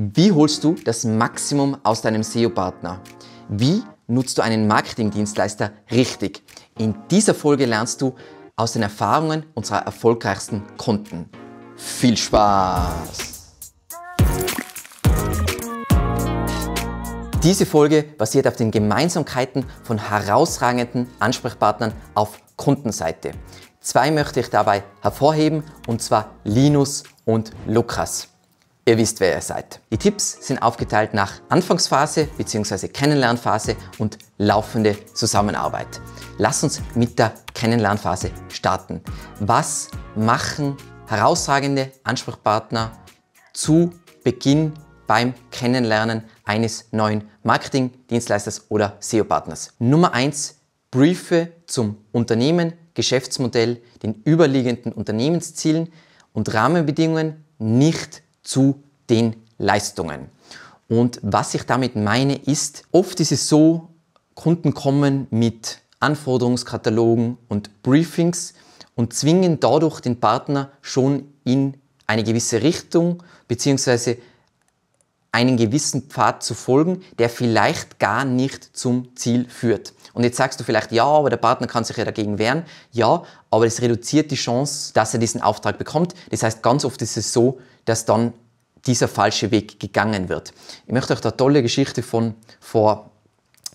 Wie holst du das Maximum aus deinem SEO-Partner? Wie nutzt du einen Marketingdienstleister richtig? In dieser Folge lernst du aus den Erfahrungen unserer erfolgreichsten Kunden. Viel Spaß! Diese Folge basiert auf den Gemeinsamkeiten von herausragenden Ansprechpartnern auf Kundenseite. Zwei möchte ich dabei hervorheben, und zwar Linus und Lukas. Ihr wisst, wer ihr seid. Die Tipps sind aufgeteilt nach Anfangsphase bzw. Kennenlernphase und laufende Zusammenarbeit. Lass uns mit der Kennenlernphase starten. Was machen herausragende Ansprechpartner zu Beginn beim Kennenlernen eines neuen Marketingdienstleisters oder SEO-Partners? Nummer 1, Briefe zum Unternehmen, Geschäftsmodell, den überliegenden Unternehmenszielen und Rahmenbedingungen, nicht zu den Leistungen. Und was ich damit meine ist, oft ist es so, Kunden kommen mit Anforderungskatalogen und Briefings und zwingen dadurch den Partner schon in eine gewisse Richtung bzw. einen gewissen Pfad zu folgen, der vielleicht gar nicht zum Ziel führt. Und jetzt sagst du vielleicht, ja, aber der Partner kann sich ja dagegen wehren. Ja, aber es reduziert die Chance, dass er diesen Auftrag bekommt. Das heißt, ganz oft ist es so, dass dann dieser falsche Weg gegangen wird. Ich möchte euch da eine tolle Geschichte von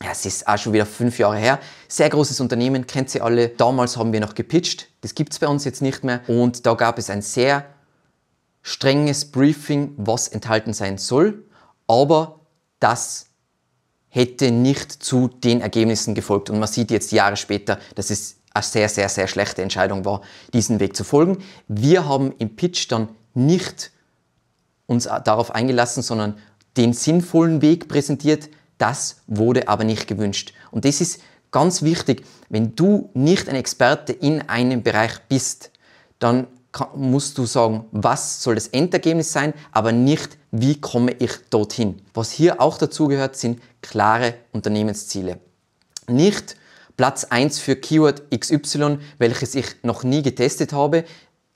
es ist auch schon wieder 5 Jahre her. Sehr großes Unternehmen, kennt ihr alle. Damals haben wir noch gepitcht. Das gibt es bei uns jetzt nicht mehr. Und da gab es ein sehr strenges Briefing, was enthalten sein soll. Aber das hätte nicht zu den Ergebnissen gefolgt. Und man sieht jetzt Jahre später, dass es eine sehr, sehr, sehr schlechte Entscheidung war, diesen Weg zu folgen. Wir haben im Pitch dann nicht uns darauf eingelassen, sondern den sinnvollen Weg präsentiert. Das wurde aber nicht gewünscht. Und das ist ganz wichtig. Wenn du nicht ein Experte in einem Bereich bist, dann musst du sagen, was soll das Endergebnis sein, aber nicht, wie komme ich dorthin. Was hier auch dazu gehört, sind klare Unternehmensziele. Nicht Platz 1 für Keyword XY, welches ich noch nie getestet habe,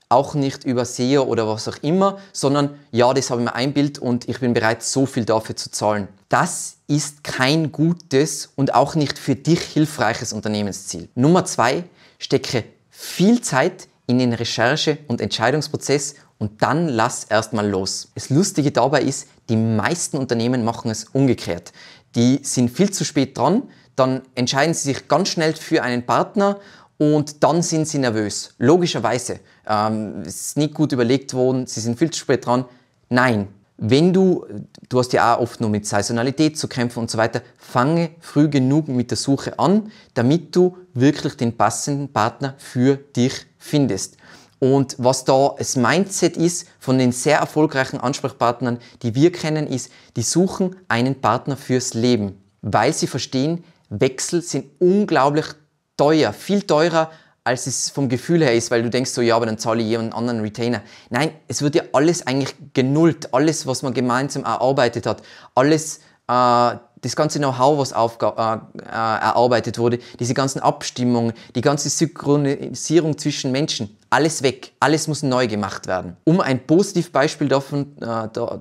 auch nicht über SEO oder was auch immer, sondern ja, das habe ich mir einbildet und ich bin bereit, so viel dafür zu zahlen. Das ist kein gutes und auch nicht für dich hilfreiches Unternehmensziel. Nummer 2, stecke viel Zeit in den Recherche- und Entscheidungsprozess und dann lass erstmal los. Das Lustige dabei ist, die meisten Unternehmen machen es umgekehrt. Die sind viel zu spät dran, dann entscheiden sie sich ganz schnell für einen Partner und dann sind sie nervös. Logischerweise. Es ist nicht gut überlegt worden, sie sind viel zu spät dran. Nein, wenn du hast ja auch oft nur mit Saisonalität zu kämpfen und so weiter, fange früh genug mit der Suche an, damit du wirklich den passenden Partner für dich findest. Und was da das Mindset ist von den sehr erfolgreichen Ansprechpartnern, die wir kennen, ist, die suchen einen Partner fürs Leben, weil sie verstehen, Wechsel sind unglaublich teuer, viel teurer, als es vom Gefühl her ist, weil du denkst so, ja, aber dann zahle ich jemand anderen Retainer. Nein, es wird ja alles eigentlich genullt, alles, was man gemeinsam erarbeitet hat, alles, das ganze Know-how, was erarbeitet wurde, diese ganzen Abstimmungen, die ganze Synchronisierung zwischen Menschen, alles weg, alles muss neu gemacht werden. Um ein Positivbeispiel davon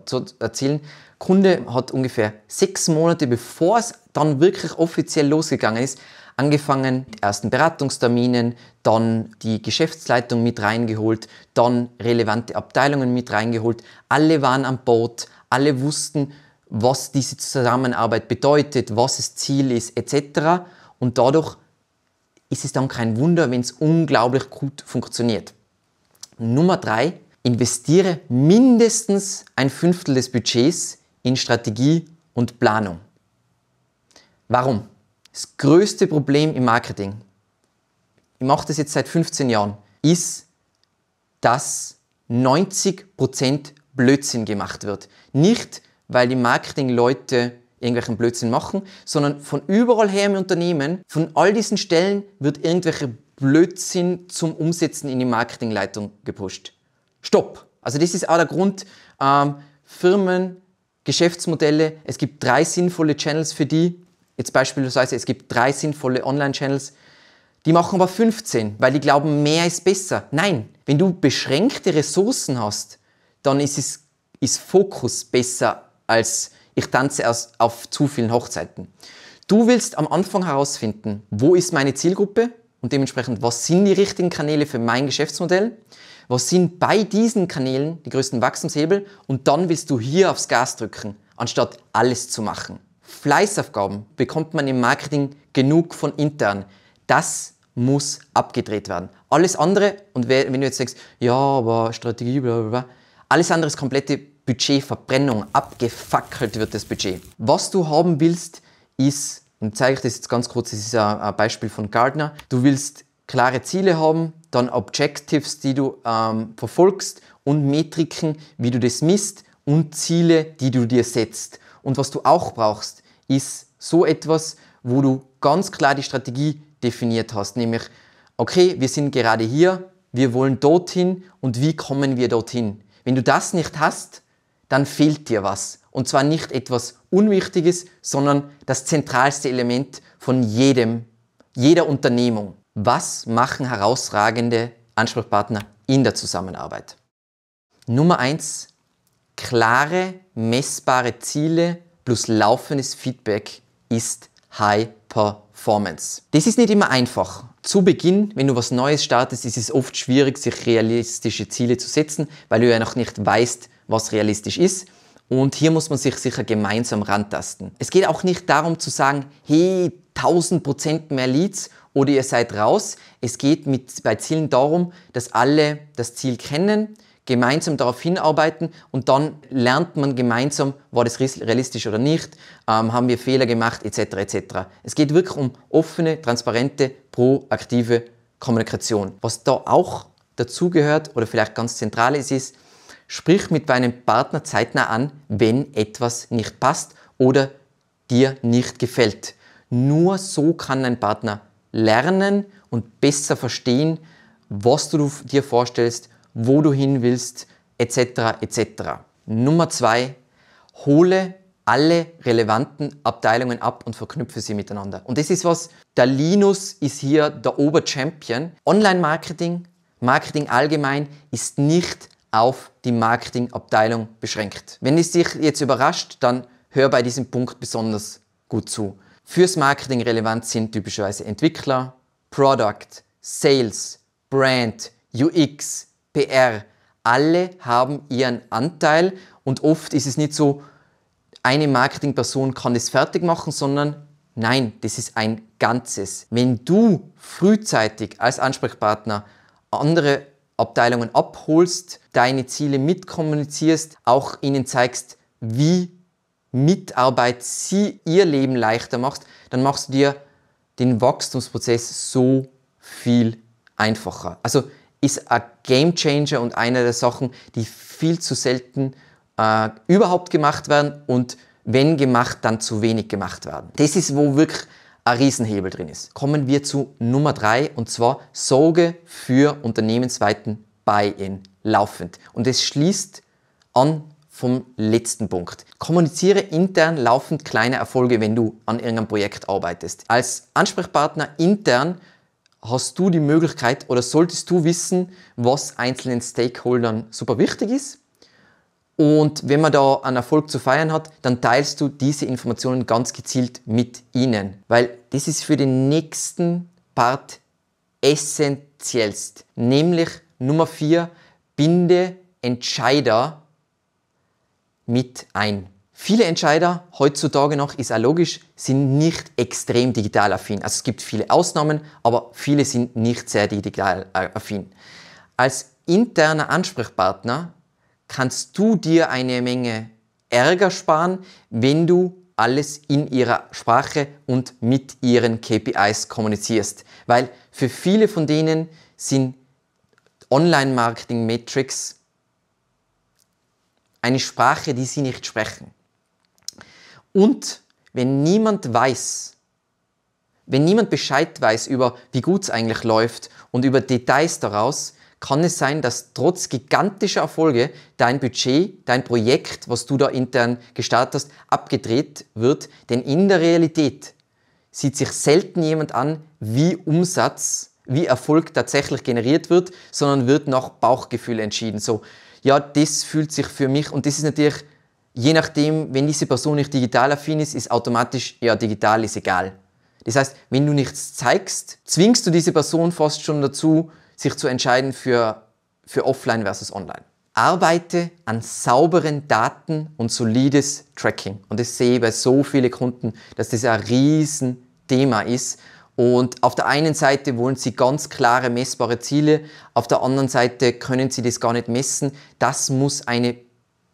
zu erzählen, Kunde hat ungefähr 6 Monate, bevor es dann wirklich offiziell losgegangen ist, angefangen, die ersten Beratungsterminen, dann die Geschäftsleitung mit reingeholt, dann relevante Abteilungen mit reingeholt. Alle waren an Bord, alle wussten, was diese Zusammenarbeit bedeutet, was das Ziel ist, etc. Und dadurch ist es dann kein Wunder, wenn es unglaublich gut funktioniert. Nummer 3, investiere mindestens 1/5 des Budgets in Strategie und Planung. Warum? Das größte Problem im Marketing, ich mache das jetzt seit 15 Jahren, ist, dass 90% Blödsinn gemacht wird. Nicht, weil die Marketingleute irgendwelchen Blödsinn machen, sondern von überall her im Unternehmen, von all diesen Stellen wird irgendwelcher Blödsinn zum Umsetzen in die Marketingleitung gepusht. Stopp! Also das ist auch der Grund, Firmen, Geschäftsmodelle, es gibt 3 sinnvolle Channels für die. Jetzt beispielsweise, es gibt 3 sinnvolle Online-Channels, die machen aber 15, weil die glauben, mehr ist besser. Nein, wenn du beschränkte Ressourcen hast, dann ist Fokus besser als ich tanze erst auf zu vielen Hochzeiten. Du willst am Anfang herausfinden, wo ist meine Zielgruppe und dementsprechend, was sind die richtigen Kanäle für mein Geschäftsmodell, was sind bei diesen Kanälen die größten Wachstumshebel und dann willst du hier aufs Gas drücken, anstatt alles zu machen. Fleißaufgaben bekommt man im Marketing genug von intern. Das muss abgedreht werden. Alles andere, und wenn du jetzt sagst, ja, aber Strategie, bla bla bla, alles andere ist komplette Budgetverbrennung, abgefackelt wird das Budget. Was du haben willst, ist, und zeige ich das jetzt ganz kurz, das ist ein Beispiel von Gartner, du willst klare Ziele haben, dann Objectives, die du verfolgst und Metriken, wie du das misst und Ziele, die du dir setzt. Und was du auch brauchst, ist so etwas, wo du ganz klar die Strategie definiert hast, nämlich, okay, wir sind gerade hier, wir wollen dorthin und wie kommen wir dorthin? Wenn du das nicht hast, dann fehlt dir was. Und zwar nicht etwas Unwichtiges, sondern das zentralste Element von jeder Unternehmung. Was machen herausragende Ansprechpartner in der Zusammenarbeit? Nummer 1, klare, messbare Ziele plus laufendes Feedback ist High Performance. Das ist nicht immer einfach. Zu Beginn, wenn du was Neues startest, ist es oft schwierig, sich realistische Ziele zu setzen, weil du ja noch nicht weißt, was realistisch ist. Und hier muss man sich sicher gemeinsam rantasten. Es geht auch nicht darum zu sagen, hey, 1000% mehr Leads oder ihr seid raus. Es geht bei Zielen darum, dass alle das Ziel kennen, gemeinsam darauf hinarbeiten und dann lernt man gemeinsam, war das realistisch oder nicht, haben wir Fehler gemacht, etc. etc. Es geht wirklich um offene, transparente, proaktive Kommunikation. Was da auch dazugehört oder vielleicht ganz zentral ist, sprich mit deinem Partner zeitnah an, wenn etwas nicht passt oder dir nicht gefällt. Nur so kann ein Partner lernen und besser verstehen, was du dir vorstellst, wo du hin willst, etc. etc. Nummer 2, hole alle relevanten Abteilungen ab und verknüpfe sie miteinander. Und das ist was, der Linus ist hier der Oberchampion. Online-Marketing, Marketing allgemein ist nicht auf die Marketingabteilung beschränkt. Wenn es dich jetzt überrascht, dann hör bei diesem Punkt besonders gut zu. Fürs Marketing relevant sind typischerweise Entwickler, Product, Sales, Brand, UX, PR. Alle haben ihren Anteil und oft ist es nicht so, eine Marketingperson kann das fertig machen, sondern nein, das ist ein Ganzes. Wenn du frühzeitig als Ansprechpartner andere Abteilungen abholst, deine Ziele mitkommunizierst, auch ihnen zeigst, wie Mitarbeit sie ihr Leben leichter macht, dann machst du dir den Wachstumsprozess so viel einfacher. Also ist ein Gamechanger und eine der Sachen, die viel zu selten überhaupt gemacht werden und wenn gemacht, dann zu wenig gemacht werden. Das ist, wo wirklich ein Riesenhebel drin ist. Kommen wir zu Nummer 3 und zwar Sorge für unternehmensweiten Buy-in laufend. Und es schließt an vom letzten Punkt. Kommuniziere intern laufend kleine Erfolge, wenn du an irgendeinem Projekt arbeitest. Als Ansprechpartner intern hast du die Möglichkeit oder solltest du wissen, was einzelnen Stakeholdern super wichtig ist. Und wenn man da einen Erfolg zu feiern hat, dann teilst du diese Informationen ganz gezielt mit ihnen. Weil das ist für den nächsten Part essentiellst. Nämlich Nummer 4, binde Entscheider mit ein. Viele Entscheider, heutzutage noch, ist auch logisch, sind nicht extrem digital affin. Also es gibt viele Ausnahmen, aber viele sind nicht sehr digital affin. Als interner Ansprechpartner kannst du dir eine Menge Ärger sparen, wenn du alles in ihrer Sprache und mit ihren KPIs kommunizierst. Weil für viele von denen sind Online-Marketing-Metrics eine Sprache, die sie nicht sprechen. Und wenn niemand Bescheid weiß über, wie gut es eigentlich läuft und über Details daraus, kann es sein, dass trotz gigantischer Erfolge dein Budget, dein Projekt, was du da intern gestartet hast, abgedreht wird. Denn in der Realität sieht sich selten jemand an, wie Umsatz, wie Erfolg tatsächlich generiert wird, sondern wird nach Bauchgefühl entschieden. So, ja, das fühlt sich für mich, und das ist natürlich je nachdem, wenn diese Person nicht digital affin ist, ist automatisch, ja, digital ist egal. Das heißt, wenn du nichts zeigst, zwingst du diese Person fast schon dazu, sich zu entscheiden für offline versus online. Arbeite an sauberen Daten und solides Tracking. Und das sehe ich bei so vielen Kunden, dass das ein Riesenthema ist. Und auf der einen Seite wollen sie ganz klare, messbare Ziele, auf der anderen Seite können sie das gar nicht messen. Das muss eine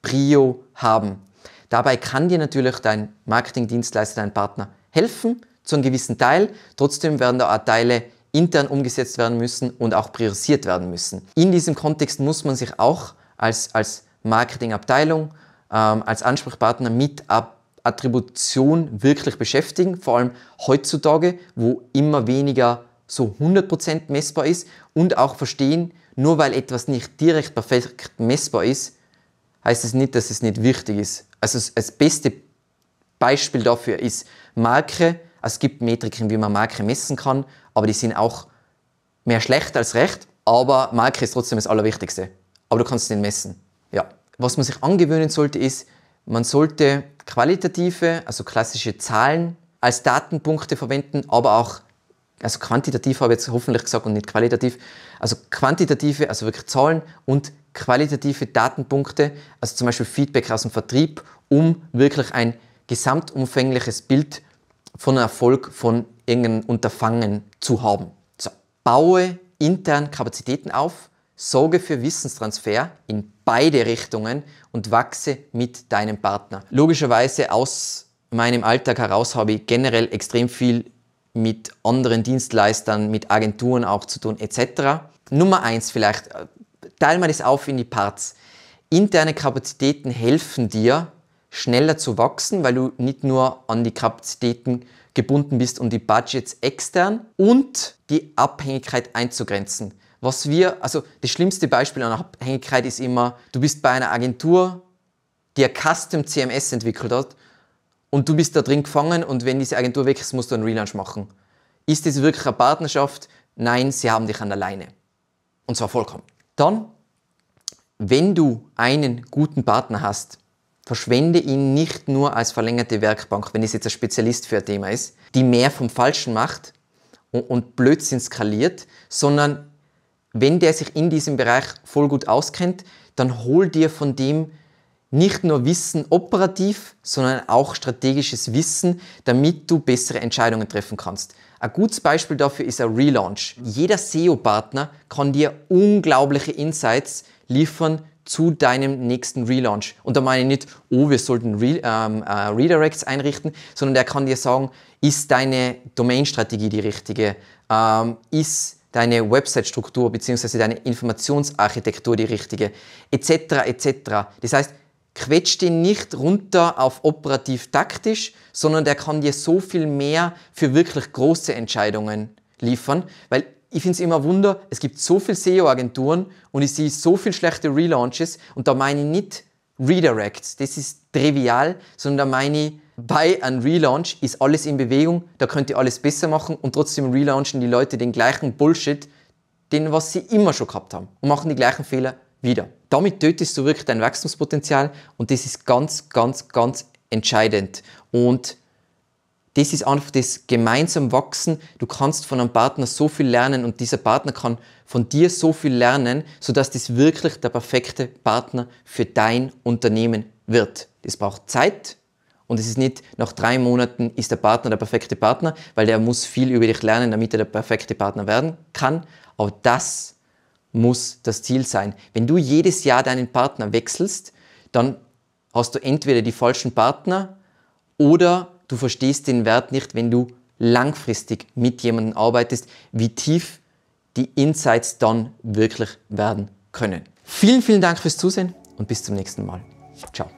Prio haben. Dabei kann dir natürlich dein Marketingdienstleister, dein Partner helfen, zu einem gewissen Teil. Trotzdem werden da auch Teile intern umgesetzt werden müssen und auch priorisiert werden müssen. In diesem Kontext muss man sich auch als Marketingabteilung, als Ansprechpartner mit Attribution wirklich beschäftigen, vor allem heutzutage, wo immer weniger so 100% messbar ist, und auch verstehen, nur weil etwas nicht direkt perfekt messbar ist, heißt es nicht, dass es nicht wichtig ist. Also das beste Beispiel dafür ist Marke. Es gibt Metriken, wie man Marke messen kann, aber die sind auch mehr schlecht als recht. Aber Marke ist trotzdem das Allerwichtigste. Aber du kannst es nicht messen. Ja. Was man sich angewöhnen sollte, ist, man sollte qualitative, also klassische Zahlen als Datenpunkte verwenden, aber auch, also quantitativ habe ich jetzt hoffentlich gesagt und nicht qualitativ, also quantitative, also wirklich Zahlen und qualitative Datenpunkte, also zum Beispiel Feedback aus dem Vertrieb, um wirklich ein gesamtumfängliches Bild von Erfolg von irgendeinem Unterfangen zu haben. So. Baue intern Kapazitäten auf, sorge für Wissenstransfer in beide Richtungen und wachse mit deinem Partner. Logischerweise aus meinem Alltag heraus habe ich generell extrem viel mit anderen Dienstleistern, mit Agenturen auch zu tun etc. Nummer 1 vielleicht, teile mal das auf in die Parts. Interne Kapazitäten helfen dir, schneller zu wachsen, weil du nicht nur an die Kapazitäten gebunden bist und die Budgets extern, und die Abhängigkeit einzugrenzen. Also das schlimmste Beispiel an Abhängigkeit ist immer, du bist bei einer Agentur, die ein Custom CMS entwickelt hat, und du bist da drin gefangen, und wenn diese Agentur weg ist, musst du einen Relaunch machen. Ist das wirklich eine Partnerschaft? Nein, sie haben dich an der Leine. Und zwar vollkommen. Dann, wenn du einen guten Partner hast, verschwende ihn nicht nur als verlängerte Werkbank, wenn es jetzt ein Spezialist für ein Thema ist, die mehr vom Falschen macht und Blödsinn skaliert, sondern wenn der sich in diesem Bereich voll gut auskennt, dann hol dir von dem nicht nur Wissen operativ, sondern auch strategisches Wissen, damit du bessere Entscheidungen treffen kannst. Ein gutes Beispiel dafür ist ein Relaunch. Jeder SEO-Partner kann dir unglaubliche Insights liefern zu deinem nächsten Relaunch. Und da meine ich nicht, wir sollten Redirects einrichten, sondern der kann dir sagen, ist deine Domain-Strategie die richtige? Ist deine Website-Struktur bzw. deine Informationsarchitektur die richtige? Etc. etc. Das heißt, quetscht den nicht runter auf operativ-taktisch, sondern der kann dir so viel mehr für wirklich große Entscheidungen liefern, weil ich finde es immer ein Wunder, es gibt so viele SEO-Agenturen und ich sehe so viele schlechte Relaunches, und da meine ich nicht Redirects, das ist trivial, sondern da meine ich, bei einem Relaunch ist alles in Bewegung, da könnt ihr alles besser machen, und trotzdem relaunchen die Leute den gleichen Bullshit, den was sie immer schon gehabt haben, und machen die gleichen Fehler wieder. Damit tötest du wirklich dein Wachstumspotenzial, und das ist ganz, ganz, ganz entscheidend. Und das ist einfach das gemeinsam Wachsen. Du kannst von einem Partner so viel lernen, und dieser Partner kann von dir so viel lernen, sodass das wirklich der perfekte Partner für dein Unternehmen wird. Das braucht Zeit, und es ist nicht, nach 3 Monaten ist der Partner der perfekte Partner, weil der muss viel über dich lernen, damit er der perfekte Partner werden kann. Aber das muss das Ziel sein. Wenn du jedes Jahr deinen Partner wechselst, dann hast du entweder die falschen Partner oder du verstehst den Wert nicht, wenn du langfristig mit jemandem arbeitest, wie tief die Insights dann wirklich werden können. Vielen, vielen Dank fürs Zusehen und bis zum nächsten Mal. Ciao.